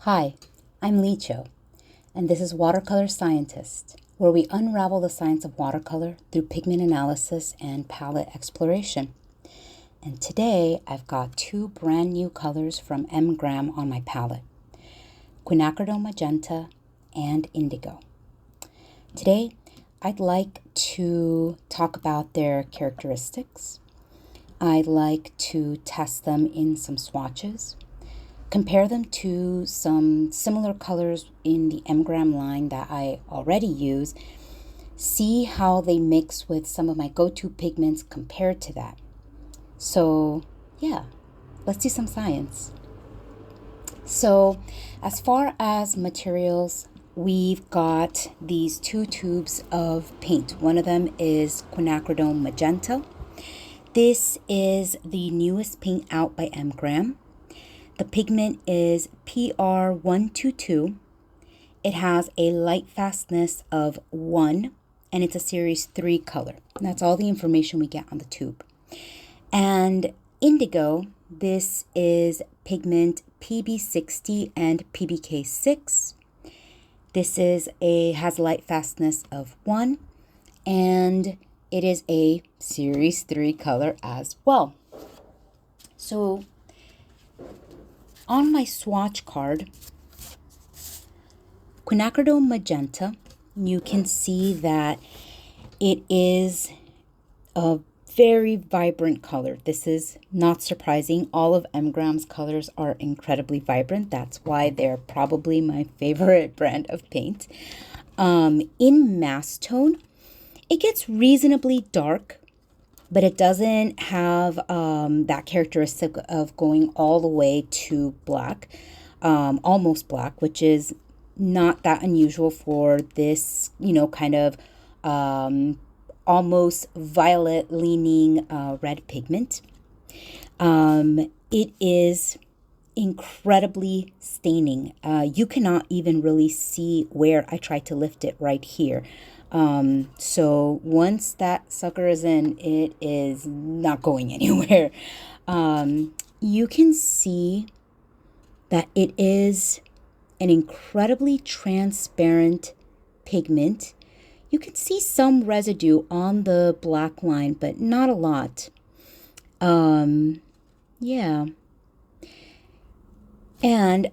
Hi, I'm Licho, and this is Watercolor Scientist, where we unravel the science of watercolor through pigment analysis and palette exploration. And today I've got two brand new colors from M-Gram on my palette, Quinacridone Magenta and Indigo. Today I'd like to talk about their characteristics. I'd like to test them in some swatches, compare them to some similar colors in the M-Gram line that I already use, see how they mix with some of my go-to pigments compared to that. So yeah, let's do some science. So as far as materials, we've got these two tubes of paint. One of them is Quinacridone Magenta. This is the newest paint out by M-Gram. The pigment is PR122. It has a light fastness of 1, and it's a series 3 color. And that's all the information we get on the tube. And Indigo, this is pigment PB60 and PBK6. This has a light fastness of 1, and it is a series 3 color as well. So on my swatch card, Quinacridone Magenta, you can see that it is a very vibrant color. This is not surprising. All of M-Gram's colors are incredibly vibrant. That's why they're probably my favorite brand of paint. In mass tone, it gets reasonably dark, but it doesn't have that characteristic of going all the way to black, almost black, which is not that unusual for this, kind of almost violet leaning red pigment. It is incredibly staining. You cannot even really see where I tried to lift it right here. So once that sucker is in, it is not going anywhere. You can see that it is an incredibly transparent pigment. You can see some residue on the black line, but not a lot. Yeah. And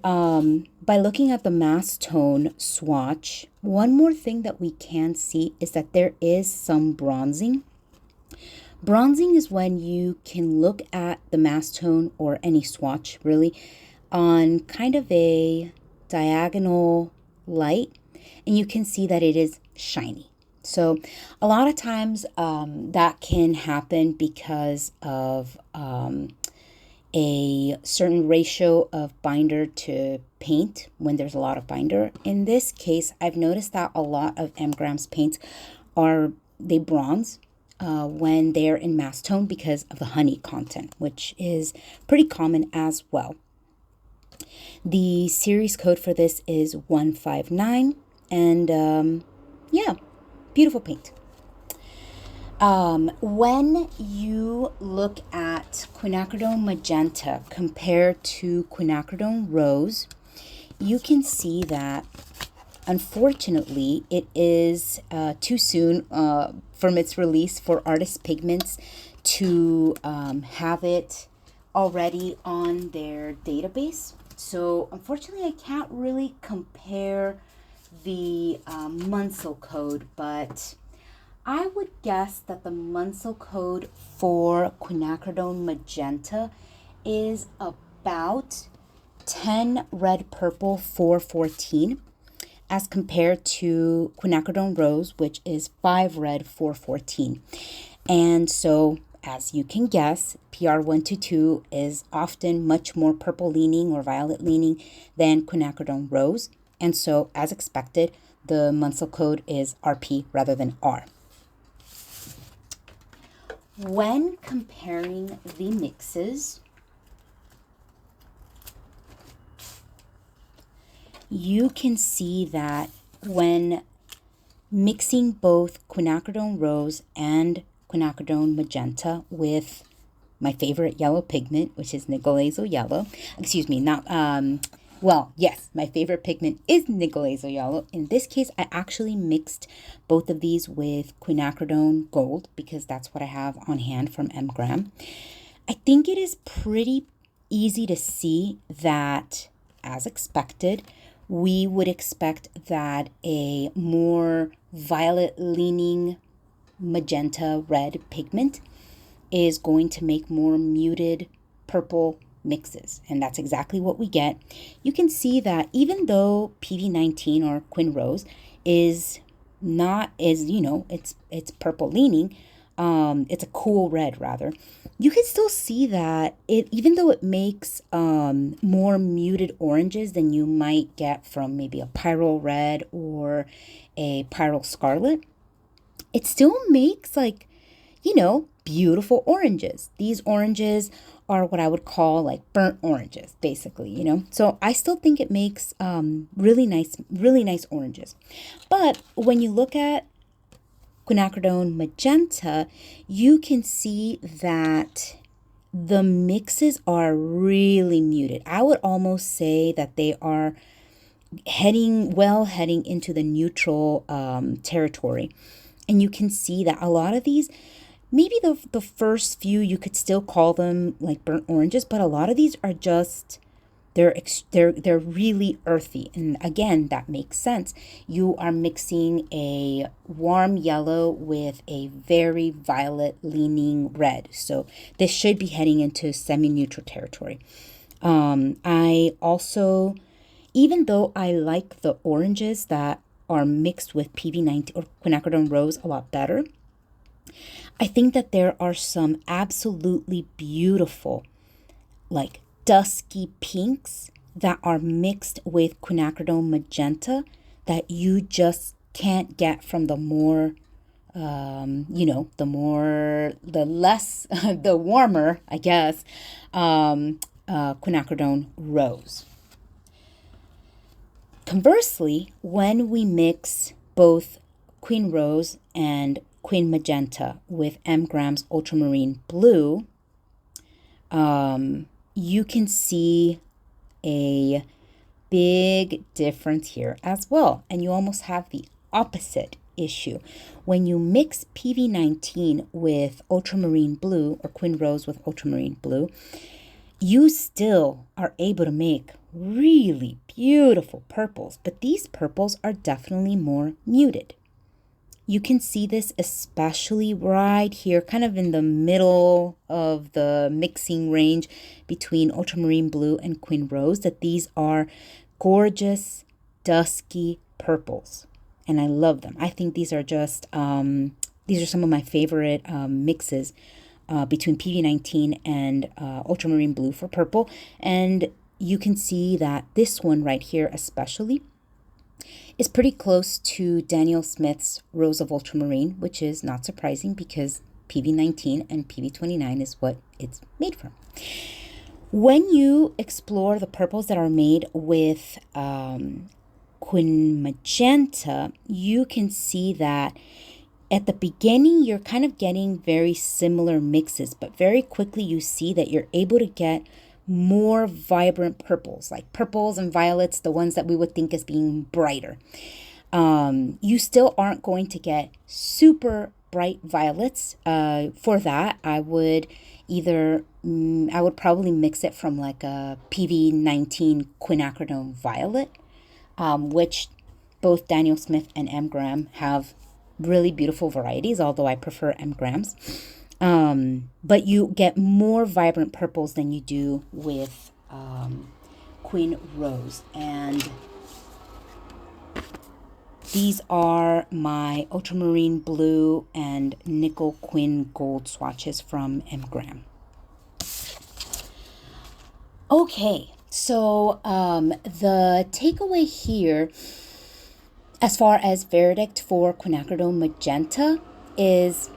by looking at the mass tone swatch, one more thing that we can see is that there is some bronzing. Bronzing is when you can look at the mass tone or any swatch really on kind of a diagonal light, and you can see that it is shiny. So a lot of times that can happen because of a certain ratio of binder to paint when there's a lot of binder. In this case, I've noticed that a lot of M-Gram's paints they bronze when they're in mass tone because of the honey content, which is pretty common as well. The series code for this is 159, and yeah, beautiful paint. When you look at Quinacridone Magenta compared to Quinacridone Rose, you can see that unfortunately it is too soon from its release for Artist Pigments to have it already on their database. So unfortunately I can't really compare the Munsell code, but I would guess that the Munsell code for Quinacridone Magenta is about 10 red purple 414 as compared to Quinacridone Rose, which is 5 red 414. And so as you can guess, PR122 is often much more purple leaning or violet leaning than Quinacridone Rose. And so as expected, the Munsell code is RP rather than R. When comparing the mixes, you can see that when mixing both Quinacridone Rose and Quinacridone Magenta with my favorite yellow pigment, which is Nickel Yellow, Well, yes, my favorite pigment is nickel laser yellow. In this case, I actually mixed both of these with Quinacridone Gold because that's what I have on hand from Mgram. I think it is pretty easy to see that, as expected, we would expect that a more violet-leaning magenta red pigment is going to make more muted purple mixes, and that's exactly what we get. You can see that even though PV19 or Quin Rose is not, it's purple leaning, it's a cool red rather, you can still see that it, even though it makes more muted oranges than you might get from maybe a pyrrole red or a pyrrole scarlet, it still makes beautiful oranges. These oranges are what I would call like burnt oranges, basically. So I still think it makes really nice oranges. But when you look at Quinacridone Magenta, you can see that the mixes are really muted. I would almost say that they are heading into the neutral territory. And you can see that a lot of these, maybe the first few you could still call them like burnt oranges, but a lot of these are just, they're really earthy. And again, that makes sense. You are mixing a warm yellow with a very violet leaning red. So this should be heading into semi-neutral territory. I also, even though I like the oranges that are mixed with PV19 or Quinacridone Rose a lot better, I think that there are some absolutely beautiful, like dusky pinks that are mixed with Quinacridone Magenta that you just can't get from the more, the warmer, I guess, Quinacridone Rose. Conversely, when we mix both Quin Rose and Quin Magenta with Mgram's Ultramarine Blue, you can see a big difference here as well. And you almost have the opposite issue. When you mix PV19 with Ultramarine Blue or Quin Rose with Ultramarine Blue, you still are able to make really beautiful purples, but these purples are definitely more muted. You can see this especially right here, kind of in the middle of the mixing range between Ultramarine Blue and Quin Rose, that these are gorgeous, dusky purples. And I love them. I think these are just, these are some of my favorite mixes between PV19 and Ultramarine Blue for purple. And you can see that this one right here especially is pretty close to Daniel Smith's Rose of Ultramarine, which is not surprising because PV19 and PV29 is what it's made from. When you explore the purples that are made with Quin Magenta, you can see that at the beginning, you're kind of getting very similar mixes, but very quickly you see that you're able to get more vibrant purples, like purples and violets, the ones that we would think as being brighter. You still aren't going to get super bright violets. For that, I would probably mix it from like a PV19 Quinacridone Violet, which both Daniel Smith and Mgram have really beautiful varieties, although I prefer Mgrams. But you get more vibrant purples than you do with Quin Rose. And these are my Ultramarine Blue and Nickel Quin Gold swatches from Mgram. Okay, so the takeaway here, as far as verdict for Quinacridone Magenta, is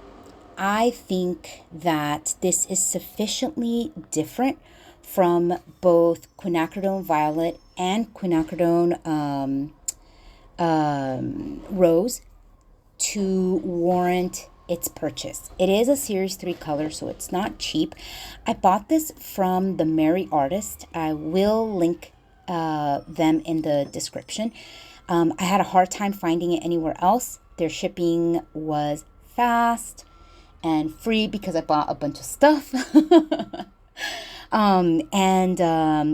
I think that this is sufficiently different from both Quinacridone Violet and Quinacridone Rose to warrant its purchase. It is a Series 3 color, so it's not cheap. I bought this from the Merry Artist. I will link them in the description. I had a hard time finding it anywhere else. Their shipping was fast and free because I bought a bunch of stuff.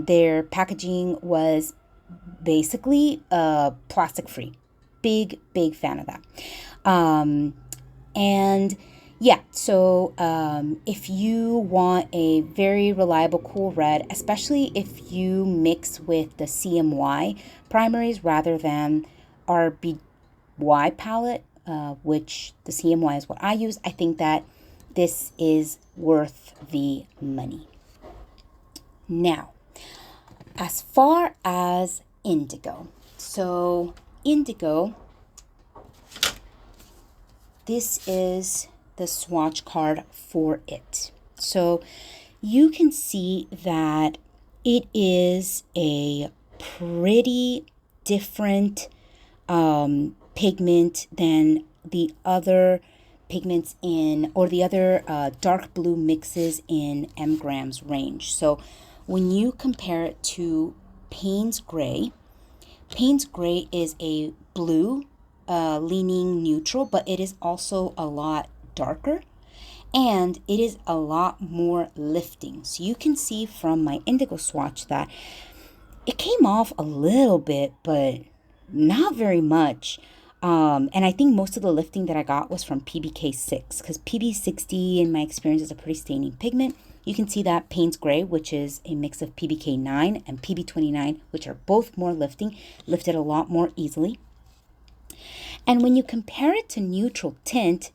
Their packaging was basically plastic free. Big fan of that. And yeah, so if you want a very reliable cool red, especially if you mix with the CMY primaries rather than RBY palette, which the CMY is what I use, I think that this is worth the money. Now, as far as Indigo, so Indigo, this is the swatch card for it. So you can see that it is a pretty different pigment than the other pigments in, or the other dark blue mixes in mg's range. So when you compare it to Payne's Gray is a blue leaning neutral, but it is also a lot darker and it is a lot more lifting. So you can see from my Indigo swatch that it came off a little bit, but not very much. And I think most of the lifting that I got was from PBK6, because PB60 in my experience is a pretty staining pigment. You can see that Payne's Gray, which is a mix of PBK9 and PB29, which are both more lifting, lifted a lot more easily. And when you compare it to neutral tint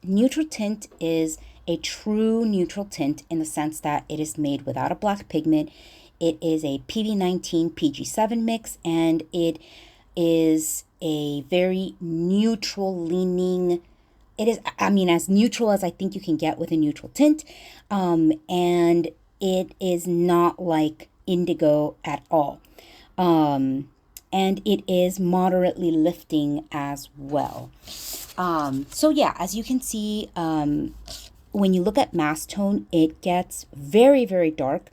is a true neutral tint in the sense that it is made without a black pigment. It is a PB19 PG7 mix, and it is a very neutral leaning. It is, I mean, as neutral as I think you can get with a neutral tint. And it is not like Indigo at all. And it is moderately lifting as well. So yeah, as you can see, when you look at mass tone, it gets very, very dark,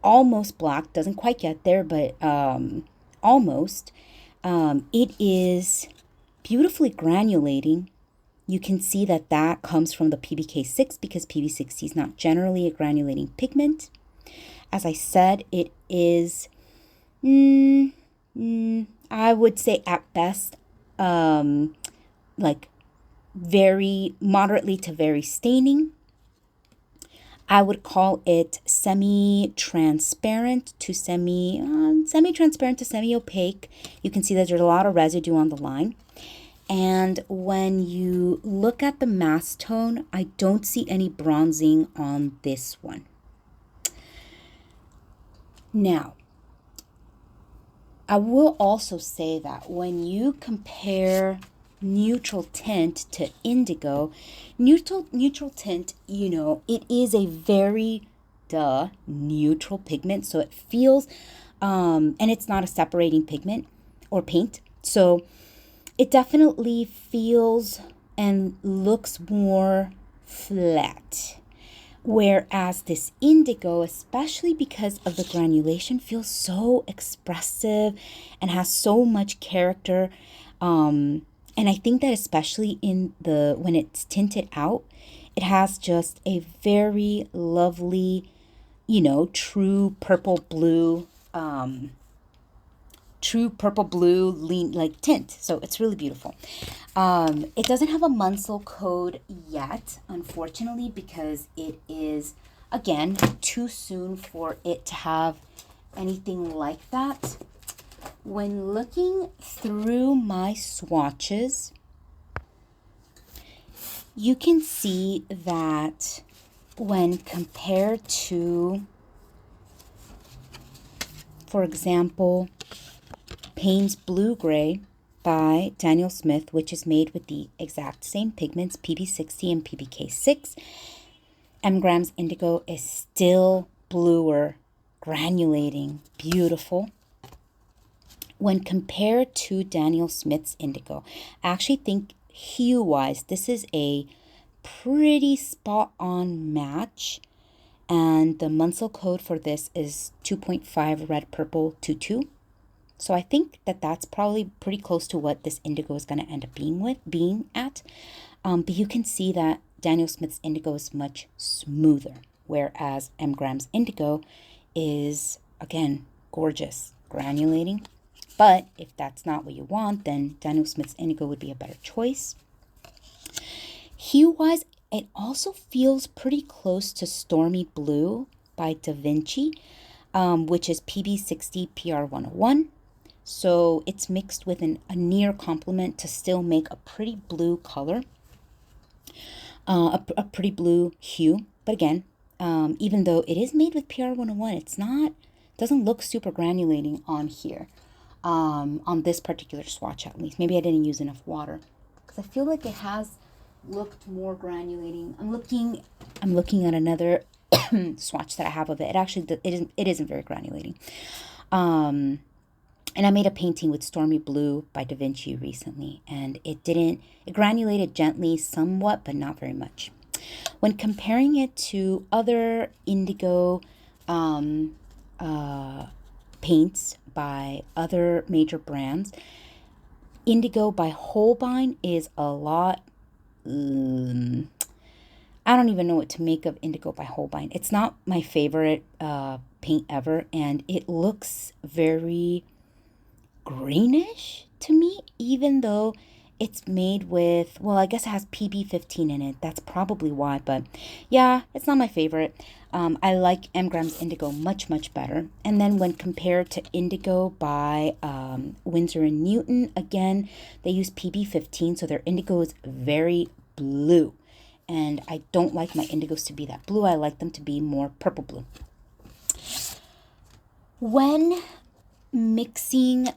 almost black, doesn't quite get there, but almost. It is beautifully granulating. You can see that that comes from the PBK6 because PB60 is not generally a granulating pigment. As I said, it is, I would say at best, like very moderately to very staining. I would call it semi-transparent to semi-transparent to semi-opaque. You can see that there's a lot of residue on the line. And when you look at the mass tone, I don't see any bronzing on this one. Now, I will also say that when you compare neutral tint to Indigo, neutral tint, you know, it is a very neutral pigment, so it feels and it's not a separating pigment or paint, so it definitely feels and looks more flat, whereas this Indigo, especially because of the granulation, feels so expressive and has so much character. And I think that especially in when it's tinted out, it has just a very lovely, you know, true purple blue lean like tint. So it's really beautiful. It doesn't have a Munsell code yet, unfortunately, because it is, again, too soon for it to have anything like that. When looking through my swatches, you can see that when compared to, for example, Payne's Blue Gray by Daniel Smith, which is made with the exact same pigments, PB60 and PBK6, mg's Indigo is still bluer, granulating, beautiful. When compared to Daniel Smith's Indigo, I actually think hue-wise, this is a pretty spot-on match. And the Munsell code for this is 2.5 red purple 22. So I think that that's probably pretty close to what this indigo is going to end up being at. But you can see that Daniel Smith's indigo is much smoother, whereas M. Graham's indigo is, again, gorgeous, granulating. But if that's not what you want, then Daniel Smith's indigo would be a better choice. Hue-wise, it also feels pretty close to Stormy Blue by Da Vinci, which is PB60 PR101. So it's mixed with a near complement to still make a pretty blue color, a pretty blue hue. But again, even though it is made with PR101, doesn't look super granulating on here, on this particular swatch at least. Maybe I didn't use enough water because I feel like it has looked more granulating. I'm looking at another swatch that I have of it. It isn't very granulating. And I made a painting with Stormy Blue by Da Vinci recently, and it granulated gently somewhat, but not very much. When comparing it to other indigo paints by other major brands, Indigo by Holbein is a lot. I don't even know what to make of Indigo by Holbein. It's not my favorite paint ever, and it looks very greenish to me, even though it's made with, well, I guess it has PB15 in it. That's probably why, but yeah, it's not my favorite. I like M. Graham's Indigo much, much better. And then when compared to Indigo by Winsor & Newton, again, they use PB15, so their indigo is very blue. And I don't like my indigos to be that blue. I like them to be more purple blue. When mixing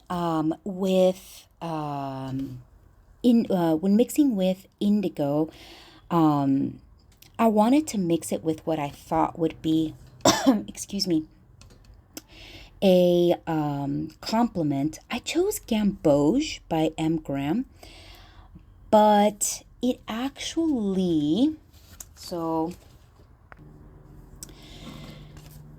with indigo, I wanted to mix it with what I thought would be, excuse me, a complement. I chose Gamboge by M. Graham, but it actually, so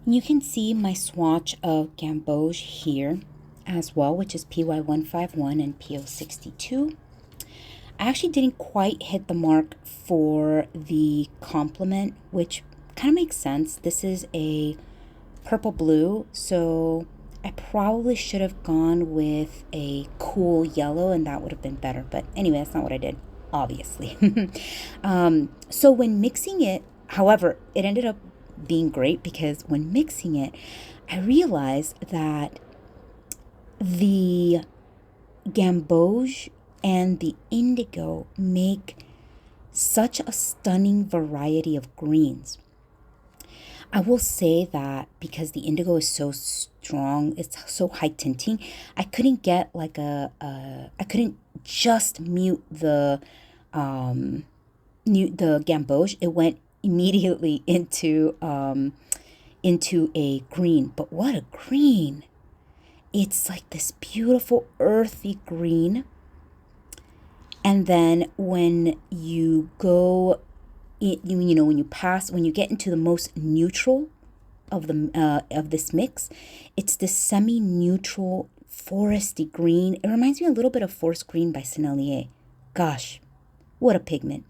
you can see my swatch of Gamboge here as well, which is PY151 and PO62. I actually didn't quite hit the mark for the complement, which kind of makes sense. This is a purple blue, so I probably should have gone with a cool yellow, and that would have been better. But anyway, that's not what I did, obviously. So when mixing it, however, it ended up being great because when mixing it, I realized that the Gamboge and the indigo make such a stunning variety of greens. I will say that because the indigo is so strong, it's so high tinting, I couldn't get like I couldn't just mute the Gamboge. It went immediately into a green. But what a green! It's like this beautiful earthy green. And then when you go, when you get into the most neutral of this mix, it's this semi-neutral foresty green. It reminds me a little bit of Forest Green by Sennelier. Gosh, what a pigment.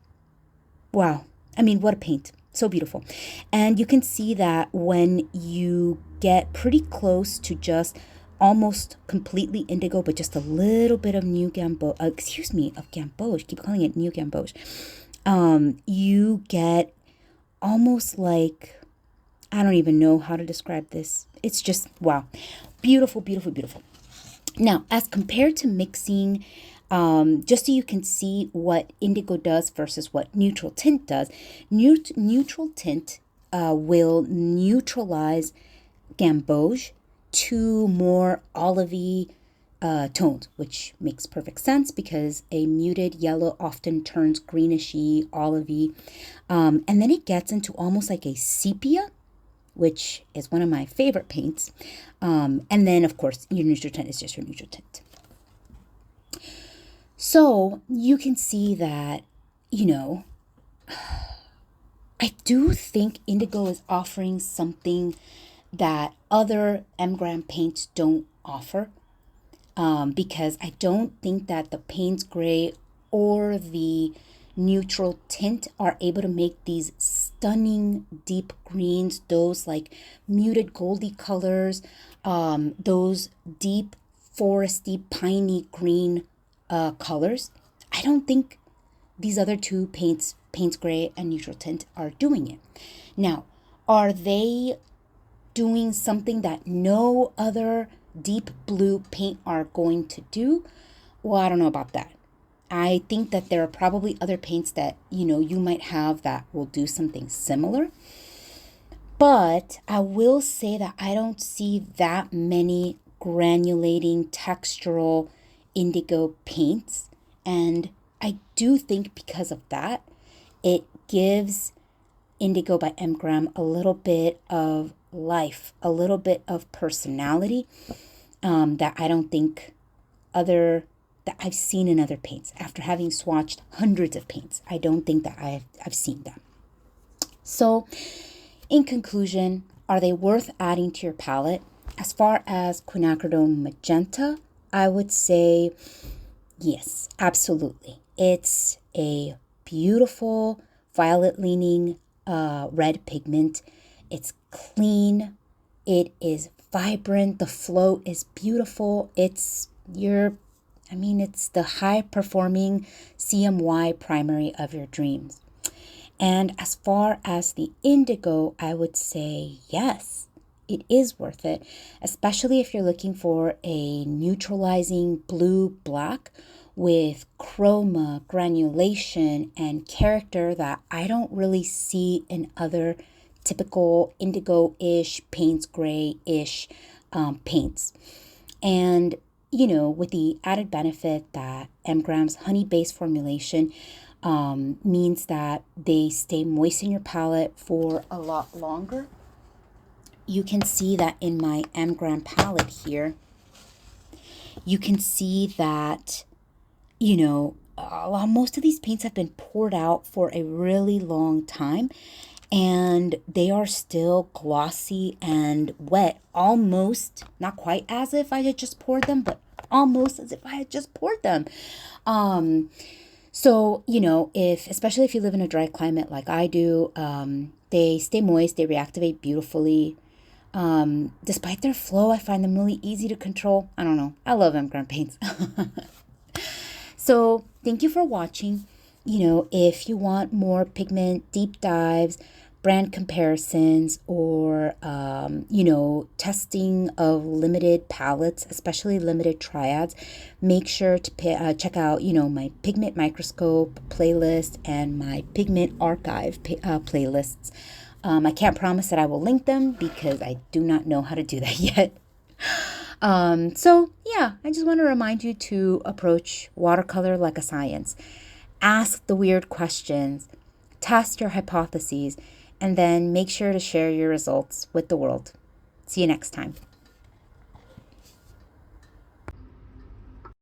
Wow. I mean, what a paint. So beautiful. And you can see that when you get pretty close to just almost completely indigo, but just a little bit of Gamboge. Keep calling it new Gamboge. You get almost like, I don't even know how to describe this. It's just, wow. Beautiful, beautiful, beautiful. Now, as compared to mixing, just so you can see what indigo does versus what neutral tint does, neutral tint will neutralize Gamboge to more olivey tones, which makes perfect sense because a muted yellow often turns grenishy, olivey, and then it gets into almost like a sepia, which is one of my favorite paints. And then, of course, your neutral tint is just your neutral tint. So you can see that, I do think indigo is offering something that other M. Graham paints don't offer. because I don't think that the Payne's gray or the neutral tint are able to make these stunning deep greens, those like muted goldy colors, those deep foresty piney green colors. I don't think these other two paints, Payne's gray and neutral tint, are doing it. Now, are they doing something that no other deep blue paint are going to do? Well, I don't know about that. I think that there are probably other paints that, you might have that will do something similar. But I will say that I don't see that many granulating textural indigo paints. And I do think because of that, it gives Indigo by Mgram a little bit of life, a little bit of personality that I don't think that I've seen in other paints. After having swatched hundreds of paints, I don't think that I've seen them. So in conclusion, are they worth adding to your palette? As far as Quinacridone Magenta, I would say yes, absolutely. It's a beautiful violet-leaning red pigment. It's clean. It is vibrant. The flow is beautiful. It's the high-performing CMY primary of your dreams. And as far as the indigo, I would say yes, it is worth it, especially if you're looking for a neutralizing blue-black with chroma, granulation, and character that I don't really see in other typical indigo-ish, Payne's gray-ish paints. And, with the added benefit that Mgram's honey-based formulation means that they stay moist in your palette for a lot longer. You can see that in my Mgram palette here, you can see that, most of these paints have been poured out for a really long time, and they are still glossy and wet, almost, not quite as if I had just poured them, but almost as if I had just poured them. So, especially if you live in a dry climate like I do, they stay moist, they reactivate beautifully. Despite their flow, I find them really easy to control. I don't know. I love Mgram paints. So thank you for watching. If you want more pigment deep dives, brand comparisons, or, testing of limited palettes, especially limited triads, make sure to check out, my pigment microscope playlist and my pigment archive playlists. I can't promise that I will link them because I do not know how to do that yet. I just want to remind you to approach watercolor like a science. Ask the weird questions, test your hypotheses, and then make sure to share your results with the world. See you next time.